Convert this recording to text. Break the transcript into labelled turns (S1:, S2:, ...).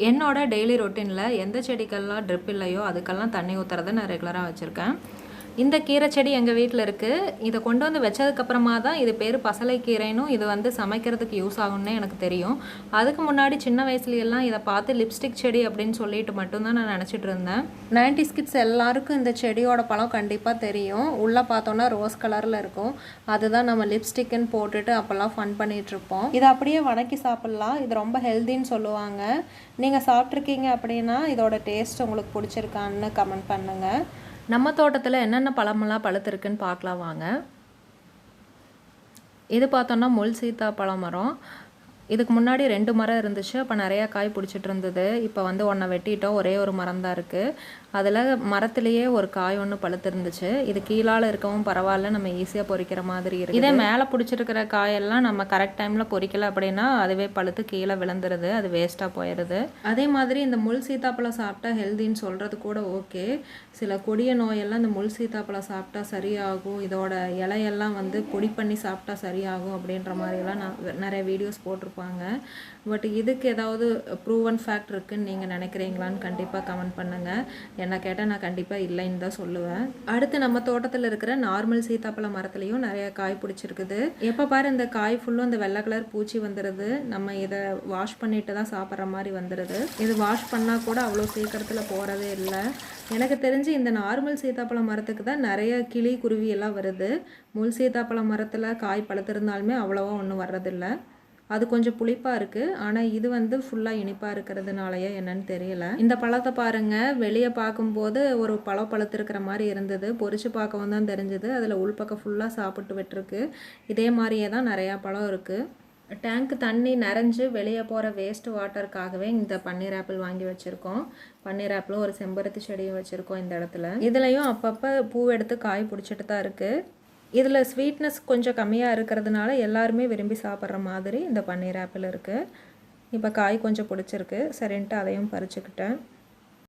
S1: என்னோட டெய்லி ரொட்டீனில் எந்த செடிக்கெல்லாம் ட்ரிப் இல்லையோ அதுக்கெல்லாம் தண்ணி ஊற்றுறதை நான் ரெகுலராக வச்சுருக்கேன். இந்த கீரை செடி எங்கள் வீட்டில் இருக்குது. இதை கொண்டு வந்து வச்சதுக்கப்புறமா தான் இது பேர் பசலைக்கீரைனும் இது வந்து சமைக்கிறதுக்கு யூஸ் ஆகும்னே எனக்கு தெரியும். அதுக்கு முன்னாடி சின்ன வயசுலையெல்லாம் இதை பார்த்து லிப்ஸ்டிக் செடி அப்படின்னு சொல்லிட்டு மட்டும்தான் நான் நினச்சிட்டு இருந்தேன். 90s கிட்ஸ் எல்லாருக்கும் இந்த செடியோட பழம் கண்டிப்பாக தெரியும். உள்ளே பார்த்தோன்னா ரோஸ் கலரில் இருக்கும். அதுதான் நம்ம லிப்ஸ்டிக்குன்னு போட்டுட்டு அப்போல்லாம் ஃபன் பண்ணிகிட்ருப்போம். இதை அப்படியே வதக்கி சாப்பிட்லாம். இது ரொம்ப ஹெல்த்தின்னு சொல்லுவாங்க. நீங்கள் சாப்பிட்ருக்கீங்க அப்படின்னா இதோட டேஸ்ட் உங்களுக்கு பிடிச்சிருக்கான்னு கமெண்ட் பண்ணுங்கள். நம்ம தோட்டத்தில் என்னென்ன பழமெல்லாம் பழுத்திருக்குன்னு பார்க்கலாம் வாங்க. இது பார்த்தோன்னா முள் சீத்தாப்பழ மரம். இதுக்கு முன்னாடி 2 மரம் இருந்துச்சு. அப்போ நிறையா காய் பிடிச்சிட்டு இருந்தது. இப்போ வந்து ஒன்றை வெட்டிட்டோம். ஒரே ஒரு மரம் தான் இருக்குது. அதில் மரத்துலேயே ஒரு காய் ஒன்று பழுத்து இருந்துச்சு. இது கீழால் இருக்கவும் பரவாயில்ல, நம்ம ஈஸியாக பொறிக்கிற மாதிரி இருக்குது. இதே மேலே பிடிச்சிருக்கிற காயெல்லாம் நம்ம கரெக்ட் டைமில் பொறிக்கலை அப்படின்னா அதுவே பழுத்து கீழே விழுந்துருது. அது வேஸ்ட்டாக போயிடுது. அதே மாதிரி இந்த முள் சீத்தாப்பழம் சாப்பிட்டா ஹெல்தின்னு சொல்கிறது கூட ஓகே. சில கொடிய நோயெல்லாம் இந்த முள் சீத்தாப்பழம் சாப்பிட்டா சரியாகும், இதோட இலையெல்லாம் வந்து பொடி பண்ணி சாப்பிட்டா சரியாகும் அப்படின்ற மாதிரிலாம் நான் நிறைய வீடியோஸ் போட்டிருப்பேன். பட் இதுக்கு ஏதாவது ப்ரூவன் ஃபேக்ட் இருக்குன்னு நீங்கள் நினைக்கிறீங்களான்னு கண்டிப்பாக கமெண்ட் பண்ணுங்கள். என்ன கேட்டால் நான் கண்டிப்பாக இல்லைன்னு தான் சொல்லுவேன். அடுத்து நம்ம தோட்டத்தில் இருக்கிற நார்மல் சீத்தாப்பழ மரத்துலேயும் நிறைய காய் பிடிச்சிருக்குது. எப்போ பாரு இந்த காய் ஃபுல்லும் இந்த வெள்ளை கலர் பூச்சி வந்துடுது. நம்ம இதை வாஷ் பண்ணிட்டு தான் சாப்பிட்ற மாதிரி வந்துடுது. இது வாஷ் பண்ணால் கூட அவ்வளோ சீக்கிரத்தில் போகிறதே இல்லை. எனக்கு தெரிஞ்சு இந்த நார்மல் சீத்தாப்பழ மரத்துக்கு தான் நிறைய கிளி குருவி எல்லாம் வருது. முள் சீத்தாப்பழ மரத்தில் காய் பழுத்திருந்தாலுமே அவ்வளோவா ஒன்றும் வர்றதில்லை. அது கொஞ்சம் புளிப்பாக இருக்குது. ஆனால் இது வந்து ஃபுல்லாக இனிப்பாக இருக்கிறதுனாலயே என்னன்னு தெரியல. இந்த பழத்தை பாருங்கள். வெளியே பார்க்கும்போது ஒரு பழம் பழுத்திருக்கிற மாதிரி இருந்தது. பொறிச்சு பார்க்கவும் தான் தெரிஞ்சுது. அதில் உள்பக்கம் ஃபுல்லாக சாப்பிட்டு விட்டுருக்கு. இதே மாதிரியே தான் நிறையா பழம் இருக்குது. டேங்க்கு தண்ணி நிறைஞ்சு வெளியே போகிற வேஸ்ட் வாட்டருக்காகவே இந்த பன்னீர் ஆப்பிள் வாங்கி வச்சுருக்கோம். பன்னீர் ஆப்பிளும் ஒரு செம்பருத்தி செடியும் வச்சுருக்கோம் இந்த இடத்துல. இதுலேயும் அப்பப்போ பூ எடுத்து காய் பிடிச்சிட்டு தான் இருக்குது. இதில் ஸ்வீட்னஸ் கொஞ்சம் கம்மியாக இருக்கிறதுனால எல்லாருமே விரும்பி சாப்பிட்ற மாதிரி இந்த பன்னீர் ஆப்பிள் இருக்குது. இப்போ காய் கொஞ்சம் பிடிச்சிருக்கு. சரின்ட்டு அதையும் பறிச்சுக்கிட்டேன்.